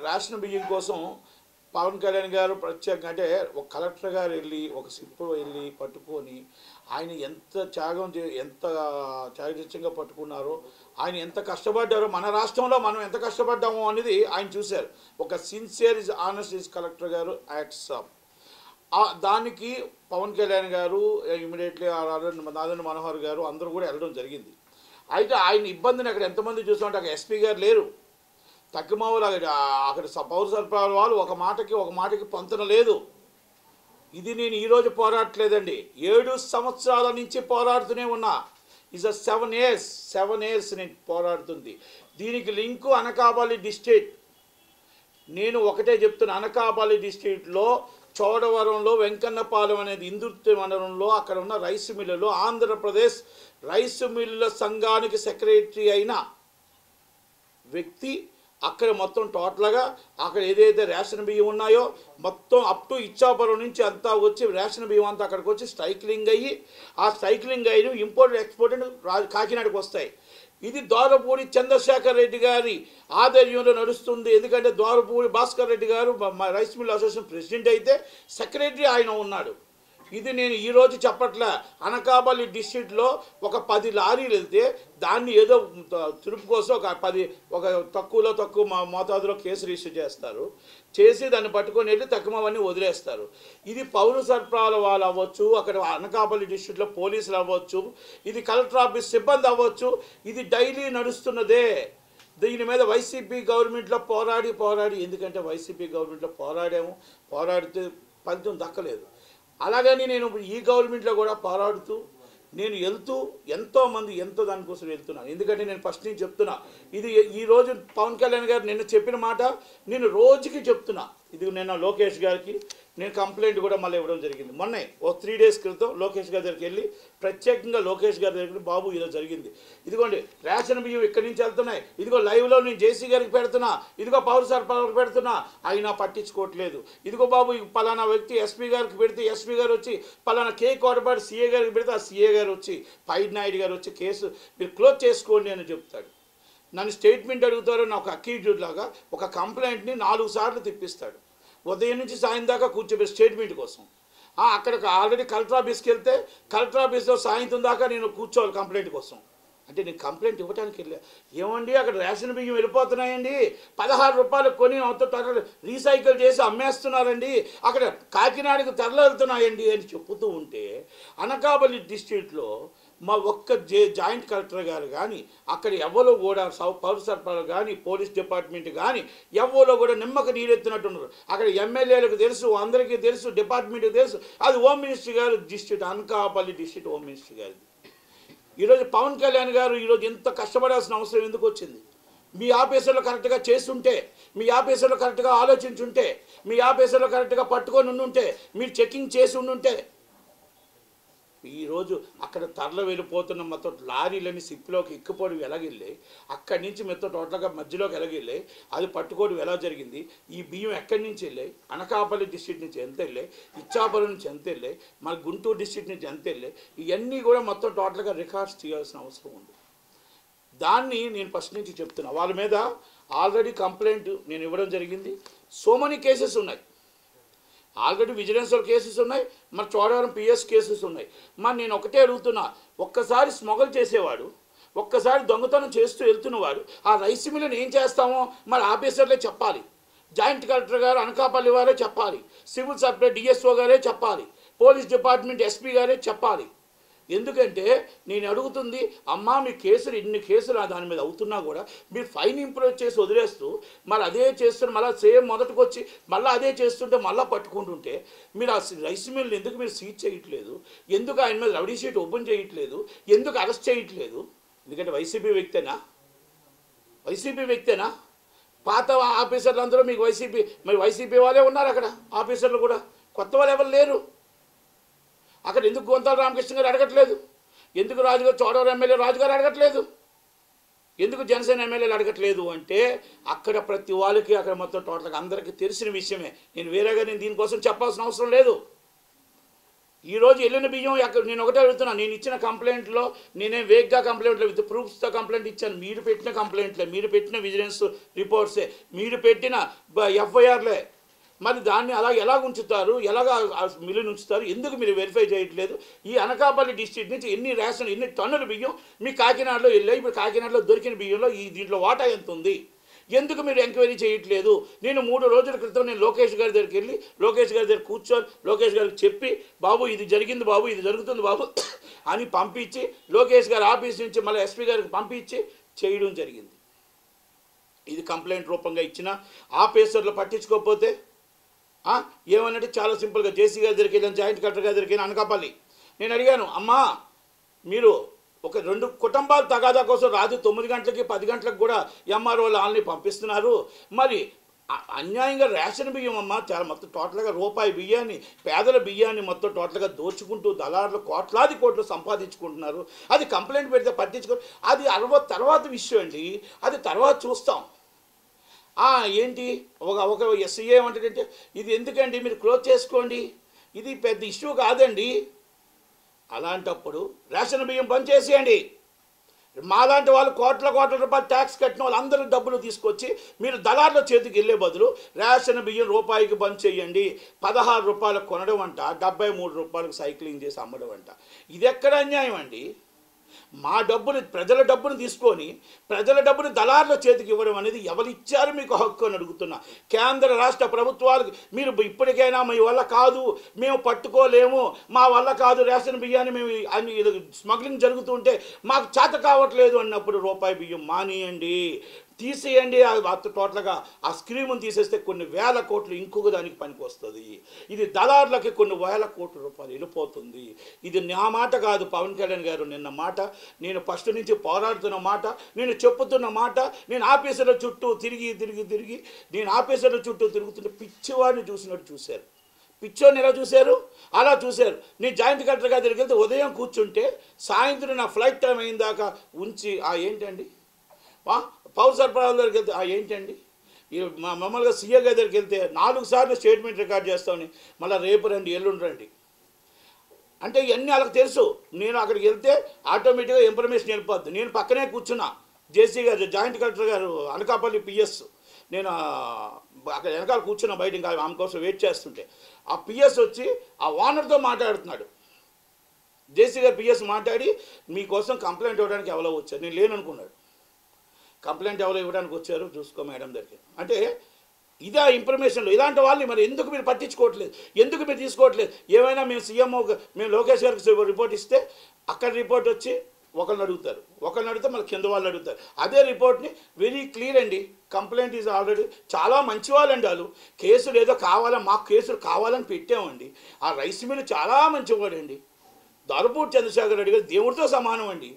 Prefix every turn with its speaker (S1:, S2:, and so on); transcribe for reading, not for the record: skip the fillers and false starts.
S1: Ration బియ్యం కోసం పవన్ కళ్యాణ్ గారు ప్రత్యేకంగా అంటే ఒక కలెక్టర్ గారు వెళ్ళి ఒక సిప్పు వెళ్ళి పట్టుకొని ఆయన ఎంత ఎంత చాకచక్యంగా పట్టుకున్నారో ఆయన ఎంత కష్టపడ్డారో మన రాష్ట్రంలో మనం ఎంత కష్టపడ్డామో అనేది ఆయన చూశారు. ఒక sincere is honest is collector గారు యాక్ట్స్ ఆఫ్ దానికి పవన్ కళ్యాణ్ గారు ఇమీడియట్లీ నాదెండ్ల మనోహర్ గారు అందరూ కూడా వెళ్ళడం జరిగింది. అయితే ఆయన ఇబ్బందిని అక్కడ ఎంతమంది చూసామంటే అక్కడ ఎస్పీ గారు లేరు, తక్కువలు అక్కడ పౌర సరఫరాల వాళ్ళు ఒక మాటకి పొంతన లేదు. ఇది నేను ఈరోజు పోరాడట్లేదండి, 7 సంవత్సరాల నుంచి పోరాడుతూనే ఉన్నా. ఇస్ 7 years నేను పోరాడుతుంది. దీనికి లింకు అనకాపల్లి డిస్ట్రిక్ట్. నేను ఒకటే చెప్తున్నా, అనకాపల్లి డిస్ట్రిక్ట్లో చోడవరంలో వెంకన్నపాలెం అనేది ఇందుర్తి మండలంలో అక్కడ ఉన్న రైస్ మిల్లులో ఆంధ్రప్రదేశ్ రైస్ మిల్లుల సంఘానికి సెక్రటరీ అయిన వ్యక్తి అక్కడ మొత్తం టోటల్గా అక్కడ ఏదైతే రేషన్ బియ్యం ఉన్నాయో మొత్తం అప్ టు ఇచ్చాపురం నుంచి అంతా వచ్చి రేషన్ బియ్యం అంతా అక్కడికి వచ్చి స్ట్రైక్లింగ్ అయ్యి ఆ స్ట్రైక్లింగ్ అయిన ఇంపోర్ట్ ఎక్స్పోర్ట్ కాకినాడకు వస్తాయి. ఇది దోరపూడి చంద్రశేఖర్ రెడ్డి గారి ఆధ్వర్యంలో నడుస్తుంది. ఎందుకంటే దోరపూడి భాస్కర్ రెడ్డి గారు రైస్ మిల్ అసోసియేషన్ ప్రెసిడెంట్ అయితే సెక్రటరీ ఆయన ఉన్నాడు. ఇది నేను ఈరోజు చెప్పట్లే. అనకాపల్లి డిస్ట్రిక్ట్లో ఒక 10 లారీలు వెళ్తే దాన్ని ఏదో తురుపు కోసం ఒక తక్కువ మోతాదులో కేసు రిజిస్టర్ చేస్తారు, చేసి దాన్ని పట్టుకొని వెళ్ళి తక్కువవన్నీ వదిలేస్తారు. ఇది పౌర సరఫరాల వాళ్ళు అవ్వచ్చు, అక్కడ అనకాపల్లి డిస్ట్రిక్ట్లో పోలీసులు అవ్వచ్చు, ఇది కలెక్టర్ ఆఫీస్ సిబ్బంది అవ్వచ్చు, ఇది డైలీ నడుస్తున్నదే. దీని మీద వైసీపీ గవర్నమెంట్లో పోరాడి ఎందుకంటే వైసీపీ గవర్నమెంట్లో పోరాడితే ఫలితం దక్కలేదు. అలాగని నేను ఈ గవర్నమెంట్లో కూడా పోరాడుతూ నేను ఎంతోమంది దానికోసం వెళ్తున్నాను. ఎందుకంటే నేను ఫస్ట్ నుంచి చెప్తున్నా, ఇది ఈరోజు పవన్ కళ్యాణ్ గారు నిన్న చెప్పిన మాట నేను రోజుకి చెప్తున్నా. ఇది నిన్న లోకేష్ గారికి నేను కంప్లైంట్ కూడా మళ్ళీ ఇవ్వడం జరిగింది. మొన్నే 3 days క్రితం లోకేష్ గారి దగ్గరికి వెళ్ళి ప్రత్యేకంగా లోకేష్ గారి దగ్గరికి బాబు ఇలా జరిగింది, ఇదిగోండి రేషన్ బియ్యం ఇక్కడి నుంచి వెళ్తున్నాయి, ఇదిగో లైవ్లో నేను జేసీ గారికి పెడుతున్నా, ఇదిగో పౌర సరఫరాలకు పెడుతున్నా, అయినా పట్టించుకోవట్లేదు. ఇదిగో బాబు పలానా వ్యక్తి ఎస్పీ గారికి పెడితే ఎస్పీ గారు వచ్చి పలానా కే కోటపాటి సీఏ గారికి పెడితే ఆ సీఏ గారు వచ్చి పైనాయుడు గారు వచ్చి కేసు మీరు క్లోజ్ చేసుకోండి అని చెప్తాడు. నన్ను స్టేట్మెంట్ అడుగుతారు, నాకు అక్యూజ్డ్ లాగా ఒక కంప్లైంట్ని 4 సార్లు తిప్పిస్తాడు. ఉదయం నుంచి సాయం దాకా కూర్చోబెట్టి స్టేట్మెంట్ కోసం. అక్కడికి ఆల్రెడీ కలెక్టర్ ఆఫీస్కి వెళ్తే కలెక్టర్ ఆఫీస్లో సాయంత్రం దాకా నేను కూర్చోవాలి కంప్లైంట్ కోసం. అంటే నేను కంప్లైంట్ ఇవ్వడానికి వెళ్ళా. ఏమండి అక్కడ రేషన్ బియ్యం వెళ్ళిపోతున్నాయండి, 16 రూపాయలు కొని రీసైకిల్ చేసి అమ్మేస్తున్నారండి, అక్కడ కాకినాడకు తరలి వెళ్తున్నాయండి అని చెప్పుతూ ఉంటే అనకాపల్లి డిస్ట్రిక్ట్లో మా ఒక్క జాయింట్ కలెక్టర్ గారు కానీ అక్కడ ఎవరో కూడా పౌర సరఫరాలు కానీ పోలీస్ డిపార్ట్మెంట్ కానీ ఎవరో కూడా నిమ్మక నీరెత్తినట్టున్నారు. అక్కడ ఎమ్మెల్యేలకు తెలుసు, అందరికీ తెలుసు, డిపార్ట్మెంట్కి తెలుసు. అది హోమ్ మినిస్టర్ గారు district, Anakapalli district home minister గారిది. ఈరోజు పవన్ కళ్యాణ్ గారు ఈరోజు ఎంత కష్టపడాల్సిన అవసరం ఎందుకు వచ్చింది? మీ ఆఫీసర్లో కరెక్ట్గా చేస్తుంటే, మీ ఆఫీసర్లో కరెక్ట్గా ఆలోచించుంటే, మీ ఆఫీసర్లో కరెక్ట్గా పట్టుకొని ఉండుంటే, మీరు చెకింగ్ చేసి ఉండుంటే ఈరోజు అక్కడ తరలి వెళ్ళిపోతున్న మొత్తం లారీలని సిప్లోకి ఎక్కిపోవడం ఎలాగెళ్ళాయి, అక్కడి నుంచి మొత్తం టోటల్గా మధ్యలోకి ఎలాగెళ్ళాయి, అది పట్టుకోవడం ఎలా జరిగింది, ఈ బియ్యం ఎక్కడి నుంచి వెళ్ళాయి, అనకాపల్లి డిస్ట్రిక్ట్ నుంచి ఎంత వెళ్ళాయి, ఇచ్చాపురం నుంచి ఎంత వెళ్ళాయి, మన గుంటూరు డిస్ట్రిక్ట్ నుంచి ఎంత వెళ్ళాయి, ఇవన్నీ కూడా మొత్తం టోటల్గా రికార్డ్స్ చేయాల్సిన అవసరం ఉంది. దాన్ని నేను ఫస్ట్ నుంచి చెప్తున్నా. వాళ్ళ మీద ఆల్రెడీ కంప్లైంట్ నేను ఇవ్వడం జరిగింది. సో మెనీ కేసెస్ ఉన్నాయి, ఆల్రెడీ విజిలెన్షియల్ కేసెస్ ఉన్నాయి, మరి చోడవరం పిఎస్ కేసెస్ ఉన్నాయి. మరి నేను ఒకటే అడుగుతున్నా, ఒక్కసారి స్మగుల్ చేసేవాడు, ఒక్కసారి దొంగతనం చేస్తూ వెళ్తున్నవాడు ఆ రైస్ మిల్లుని ఏం చేస్తామో మరి ఆఫీసర్లే చెప్పాలి, జాయింట్ కలెక్టర్ గారు అనకాపల్లి వారే చెప్పాలి, సివిల్ సప్లై డిఎస్ఓ గారే చెప్పాలి, పోలీస్ డిపార్ట్మెంట్ ఎస్పీ గారే చెప్పాలి. ఎందుకంటే నేను అడుగుతుంది, అమ్మా మీ కేసులు ఇన్ని కేసులు దాని మీద అవుతున్నా కూడా మీరు ఫైన్ ఇంప్రూవ్ చేసి వదిలేస్తూ మరి అదే చేస్తున్న మళ్ళీ సేమ్ మొదటికి వచ్చి మళ్ళీ అదే చేస్తుంటే మళ్ళీ పట్టుకుంటుంటే మీరు ఆ రైస్ మిల్ని ఎందుకు మీరు సీజ్ చేయట్లేదు? ఎందుకు ఆయన మీద రౌడీ షీట్ ఓపెన్ చేయట్లేదు? ఎందుకు అరెస్ట్ చేయట్లేదు? ఎందుకంటే వైసీపీ వ్యక్తేనా? పాత ఆఫీసర్లు అందరూ మీకు వైసీపీ వాళ్ళే ఉన్నారు అక్కడ ఆఫీసర్లు కూడా, కొత్త వాళ్ళు ఎవరు లేరు. అక్కడ ఎందుకు గొంతాల రామకృష్ణ గారు అడగట్లేదు? ఎందుకు చోడవరం ఎమ్మెల్యే రాజుగారు అడగట్లేదు? ఎందుకు జనసేన ఎమ్మెల్యేలు అడగట్లేదు అంటే అక్కడ ప్రతి వాళ్ళకి అక్కడ మొత్తం టోటల్గా అందరికీ తెలిసిన విషయమే. నేను వేరేగా దీనికోసం చెప్పాల్సిన అవసరం లేదు. ఈరోజు వెళ్ళిన బియ్యం నేను ఒకటే అడుగుతున్నాను, నేను ఇచ్చిన కంప్లైంట్లో నేనే వేగ్గా కంప్లైంట్లో విత్ ప్రూఫ్స్తో కంప్లైంట్ ఇచ్చాను. మీరు పెట్టిన కంప్లైంట్లే, మీరు పెట్టిన విజిలెన్స్ రిపోర్ట్సే, మీరు పెట్టిన ఎఫ్ఐఆర్లే. మరి దాన్ని అలా ఎలా ఉంచుతారు, ఎలాగ మిల్లుని ఉంచుతారు, ఎందుకు మీరు వెరిఫై చేయట్లేదు? ఈ అనకాపల్లి డిస్ట్రిక్ట్ నుంచి ఎన్ని టన్నుల బియ్యం మీ కాకినాడలో వెళ్ళాయి? ఇప్పుడు కాకినాడలో దొరికిన బియ్యంలో దీంట్లో వాటా ఎంత ఉంది? ఎందుకు మీరు ఎంక్వైరీ చేయట్లేదు? నేను 3 రోజుల క్రితం నేను లోకేష్ గారి దగ్గరికి వెళ్ళి లోకేష్ గారి దగ్గర కూర్చొని లోకేష్ గారికి చెప్పి, బాబు ఇది జరిగింది బాబు, ఇది జరుగుతుంది బాబు అని పంపించి లోకేష్ గారి ఆఫీస్ నుంచి మళ్ళీ ఎస్పీ గారికి పంపించి చేయడం జరిగింది. ఇది కంప్లైంట్ రూపంగా ఇచ్చిన ఆఫీసర్లు పట్టించుకోకపోతే ఏమన్నట్టు చాలా సింపుల్గా జేసీ గారి దగ్గరికి వెళ్ళాను, జాయింట్ కలెక్టర్ గారి దగ్గరికి వెళ్ళాను అనకాపల్లి. నేను అడిగాను, అమ్మా మీరు ఒక 2 కుటుంబాల తగాదా కోసం రాత్రి 9 గంటలకి 10 గంటలకు కూడా ఎంఆర్ఓ వాళ్ళని పంపిస్తున్నారు. మరి అన్యాయంగా రేషన్ బియ్యం అమ్మ చాలా మొత్తం టోటల్గా రూపాయి బియ్యాన్ని, పేదల బియ్యాన్ని మొత్తం టోటల్గా దోచుకుంటూ దళారులు కోట్లాది కోట్లు సంపాదించుకుంటున్నారు. అది కంప్లైంట్ పెడితే పట్టించుకో, అది తర్వాత విషయం అండి, అది తర్వాత చూస్తాం. ఏంటి ఒక ఎస్సీ ఏమంటాడంటే, ఇది ఎందుకండి మీరు క్లోజ్ చేసుకోండి, ఇది పెద్ద ఇష్యూ కాదండి. అలాంటప్పుడు రేషన్ బియ్యం బంద్ చేసేయండి. మాలాంటి వాళ్ళు కోట్ల రూపాయలు ట్యాక్స్ కట్టిన వాళ్ళు అందరూ డబ్బులు తీసుకొచ్చి మీరు దళారుల చేతికి వెళ్ళే బదులు రేషన్ బియ్యం రూపాయికి బంద్ చేయండి. 16 రూపాయలకు కొనడం అంట, 73 రూపాయలకు సైక్లింగ్ చేసి అమ్మడం అంట. ఇది ఎక్కడ అన్యాయం అండి? మా డబ్బుని, ప్రజల డబ్బును తీసుకొని ప్రజల డబ్బుని దళారుల చేతికి ఇవ్వడం అనేది ఎవరు ఇచ్చారు మీకు హక్కు అని అడుగుతున్నా. కేంద్ర రాష్ట్ర ప్రభుత్వాలకు మీరు ఇప్పటికైనా మీ వల్ల కాదు, మేము పట్టుకోలేము, మా వల్ల కాదు, రేషన్ బియ్యాన్ని మేము స్మగ్లింగ్ జరుగుతుంటే మాకు చేత కావట్లేదు అన్నప్పుడు రూపాయి బియ్యం మానేయండి, తీసేయండి. టోటల్గా ఆ స్కీమును తీసేస్తే కొన్ని వేల కోట్లు ఇంకొక దానికి పనికి వస్తుంది. ఇది దళారులకి కొన్ని వేల కోట్ల రూపాయలు వెళ్ళిపోతుంది. ఇది నా మాట కాదు, పవన్ కళ్యాణ్ గారు నిన్న మాట, నేను ఫస్ట్ నుంచి పోరాడుతున్న మాట, నేను చెప్పుతున్న మాట. నేను ఆఫీసర్ల చుట్టూ తిరిగి నేను ఆఫీసర్ల చుట్టూ తిరుగుతుంటే పిచ్చివాడిని చూసినట్టు చూశారు. పిచ్చోని ఎలా చూశారు? అలా చూశారు. నేను జాయింట్ కలెక్టర్ గారి దగ్గరికి వెళ్తే ఉదయం కూర్చుంటే సాయంత్రం నా ఫ్లైట్ టైం అయిన దాకా ఉంచి ఏంటండి పౌర సరఫరాల దగ్గరికి వెళ్తే ఏంటండి మామూలుగా సీఏ గారి దగ్గరికి వెళ్తే 4 సార్లు స్టేట్మెంట్ రికార్డ్ చేస్తామని, మళ్ళీ రేపు రండి ఎల్లుండి రండి అంటే ఇవన్నీ వాళ్ళకి తెలుసు. నేను అక్కడికి వెళ్తే ఆటోమేటిక్గా ఇన్ఫర్మేషన్ వెళ్ళిపోద్ది. నేను పక్కనే కూర్చున్నా, జేసీ గారు జాయింట్ కలెక్టర్ గారు అనకాపల్లి పిఎస్, నేను అక్కడ వెనకాల కూర్చున్నా బయట, ఇంకా ఆమె కోసం వెయిట్ చేస్తుంటే ఆ పిఎస్ వచ్చి ఆ ఓనర్తో మాట్లాడుతున్నాడు. జేసీ గారు పిఎస్ మాట్లాడి, మీకోసం కంప్లైంట్ ఇవ్వడానికి ఎవరో వచ్చారు, నేను లేననుకున్నాడు. కంప్లైంట్ ఎవరో ఇవ్వడానికి వచ్చారు, చూసుకో మేడం దగ్గర అంటే ఇదే ఇన్ఫర్మేషన్లో. ఇలాంటి వాళ్ళని మరి ఎందుకు మీరు పట్టించుకోవట్లేదు, ఎందుకు మీరు తీసుకోవట్లేదు? ఏమైనా మేము సీఎంఓ మేము లోకేష్ గారికి రిపోర్ట్ ఇస్తే అక్కడ రిపోర్ట్ వచ్చి ఒకరిని అడిగితే మళ్ళీ కింద వాళ్ళు అడుగుతారు. అదే రిపోర్ట్ని వెరీ క్లియర్ అండి, కంప్లైంట్ ఈజ్ ఆల్రెడీ, చాలా మంచి వాళ్ళండి వాళ్ళు. కేసులు ఏదో మాకు కేసులు కావాలని పెట్టామండి. ఆ రైస్ మిల్ చాలా మంచివాడండి. దొరపూడి చంద్రశేఖర్ రెడ్డి గారు దేవుడితో సమానం అండి.